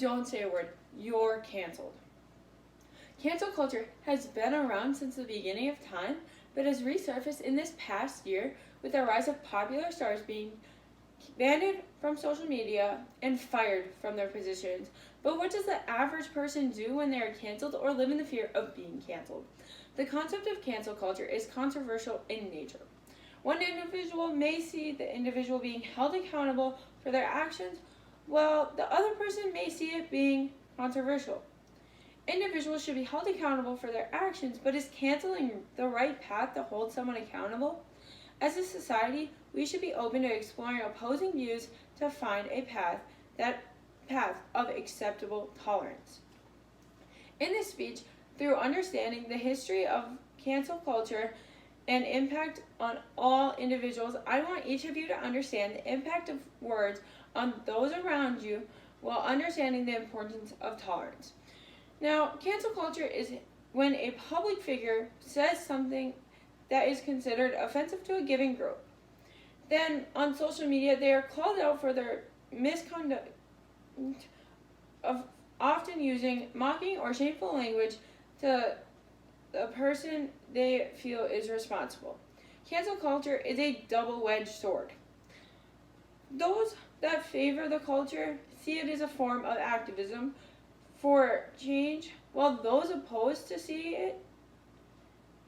don't say a word, you're canceled. Cancel culture has been around since the beginning of time, but has resurfaced in this past year with the rise of popular stars being banned from social media and fired from their positions. But what does the average person do when they are canceled or live in the fear of being canceled? The concept of cancel culture is controversial in nature. One individual may see the individual being held accountable for their actions, while the other person may see it being controversial. Individuals should be held accountable for their actions, but is canceling the right path to hold someone accountable? As a society, we should be open to exploring opposing views to find a path of acceptable tolerance. In this speech, through understanding the history of cancel culture and impact on all individuals, I want each of you to understand the impact of words on those around you while understanding the importance of tolerance. Now, cancel culture is when a public figure says something that is considered offensive to a given group. Then, on social media, they are called out for their misconduct of often using mocking or shameful language to the person they feel is responsible. Cancel culture is a double-edged sword. Those that favor the culture see it as a form of activism for change, while those opposed to see it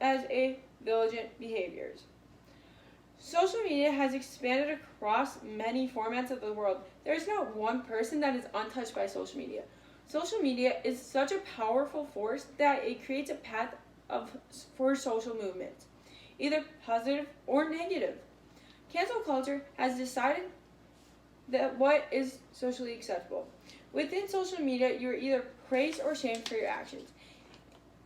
as a vigilant behaviors. Social media has expanded across many formats of the world. There is not one person that is untouched by social media. Social media is such a powerful force that it creates a path for social movements, either positive or negative. Cancel culture has decided that what is socially acceptable. Within social media, you are either praised or shamed for your actions.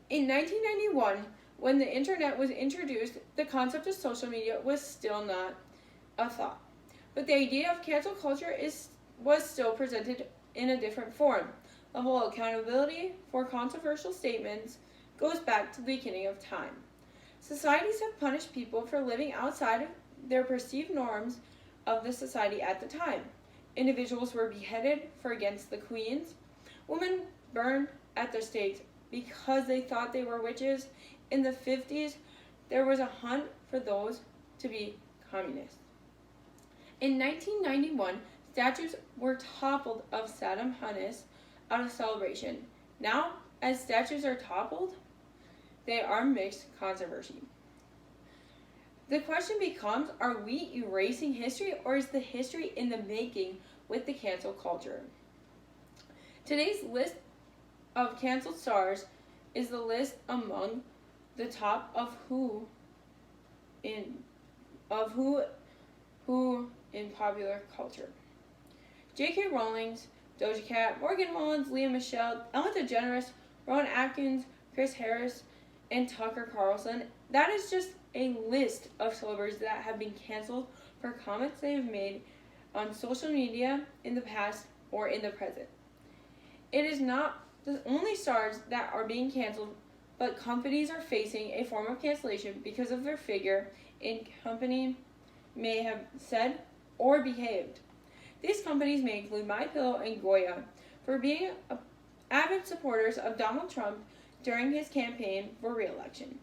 In 1991, when the internet was introduced, the concept of social media was still not a thought. But the idea of cancel culture was still presented in a different form. The whole accountability for controversial statements goes back to the beginning of time. Societies have punished people for living outside of their perceived norms of the society at the time. Individuals were beheaded for against the queens. Women burned at the stakes because they thought they were witches. In the 50s, there was a hunt for those to be communists. In 1991, statues were toppled of Saddam Hussein out of celebration. Now, as statues are toppled, they are mixed controversy. The question becomes, are we erasing history, or is the history in the making with the cancel culture? Today's list of canceled stars is the list among the top of who in popular culture. J.K. Rowling, Doja Cat, Morgan Wallen, Lea Michele, Ellen DeGeneres, Rowan Atkins, Chris Harris, and Tucker Carlson. That is just a list of celebrities that have been canceled for comments they have made on social media in the past or in the present. It is not the only stars that are being canceled, but companies are facing a form of cancellation because of their figure in company may have said or behaved. These companies may include MyPillow and Goya for being avid supporters of Donald Trump during his campaign for re-election.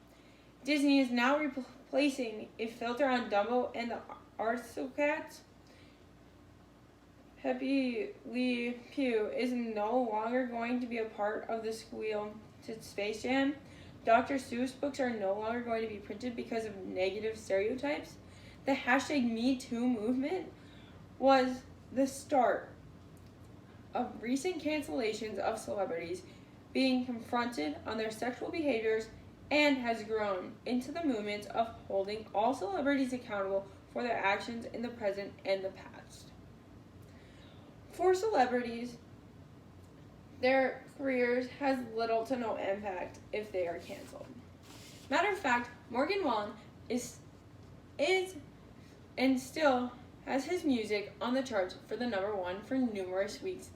Disney is now replacing a filter on Dumbo and the Aristocats. Pepe Le Pew is no longer going to be a part of the sequel to Space Jam. Dr. Seuss books are no longer going to be printed because of negative stereotypes. The #MeToo movement was the start of recent cancellations of celebrities being confronted on their sexual behaviors and has grown into the movement of holding all celebrities accountable for their actions in the present and the past. For celebrities, their careers has little to no impact if they are canceled. Matter of fact, Morgan Wallen is and still has his music on the charts for the #1 for numerous weeks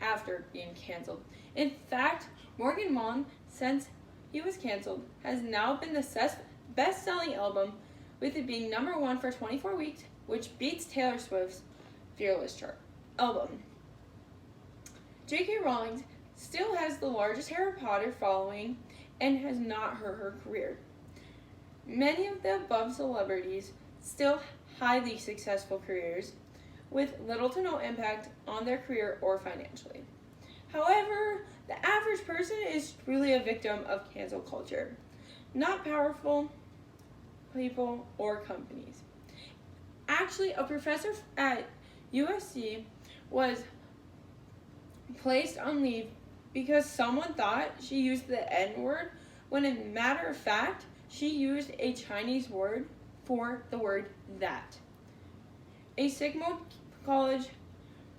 after being canceled. In fact, Morgan Wallen, since he was canceled, has now been the best-selling album, with it being #1 for 24 weeks, which beats Taylor Swift's Fearless chart album. J.K. Rowling still has the largest Harry Potter following and has not hurt her career. Many of the above celebrities still highly successful careers with little to no impact on their career or financially. However, the average person is truly a victim of cancel culture, not powerful people or companies. Actually, a professor at USC was placed on leave because someone thought she used the N-word when in matter of fact, she used a Chinese word for the word that. A Sigma College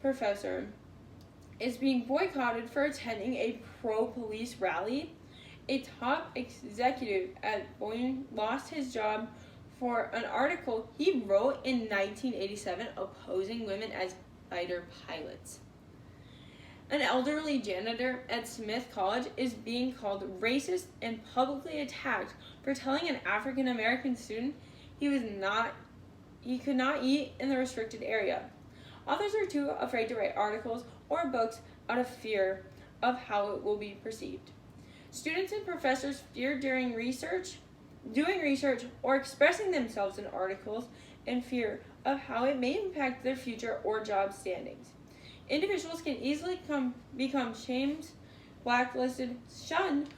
professor is being boycotted for attending a pro-police rally. A top executive at Boeing lost his job for an article he wrote in 1987 opposing women as fighter pilots. An elderly janitor at Smith College is being called racist and publicly attacked for telling an African American student he could not eat in the restricted area. Authors are too afraid to write articles or books out of fear of how it will be perceived. Students and professors fear doing research, or expressing themselves in articles in fear of how it may impact their future or job standings. Individuals can easily become shamed, blacklisted, shunned,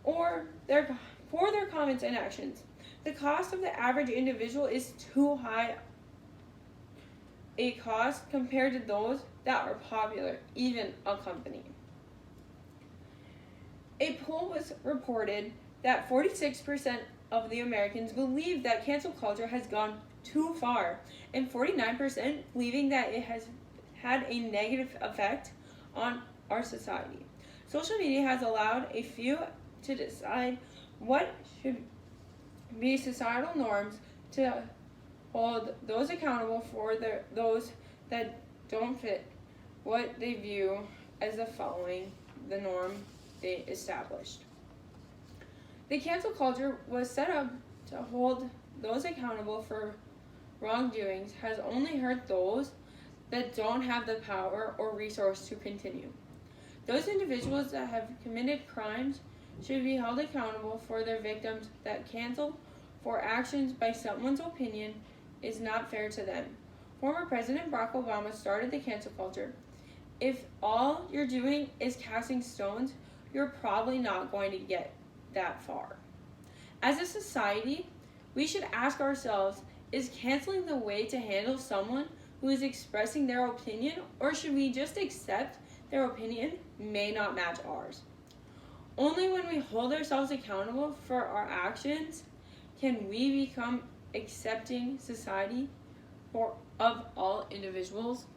or for their comments and actions. The cost of the average individual is too high a cost compared to those that are popular, even a company. A poll was reported that 46% of the Americans believe that cancel culture has gone too far, and 49% believing that it has had a negative effect on our society. Social media has allowed a few to decide what should be societal norms to hold those accountable for those that don't fit what they view as the norm they established. The cancel culture was set up to hold those accountable for wrongdoings has only hurt those that don't have the power or resource to continue. Those individuals that have committed crimes should be held accountable for their victims that canceled for actions by someone's opinion is not fair to them. Former President Barack Obama started the cancel culture. If all you're doing is casting stones, you're probably not going to get that far. As a society, we should ask ourselves, is canceling the way to handle someone who is expressing their opinion, or should we just accept their opinion may not match ours? Only when we hold ourselves accountable for our actions can we become accepting society of all individuals.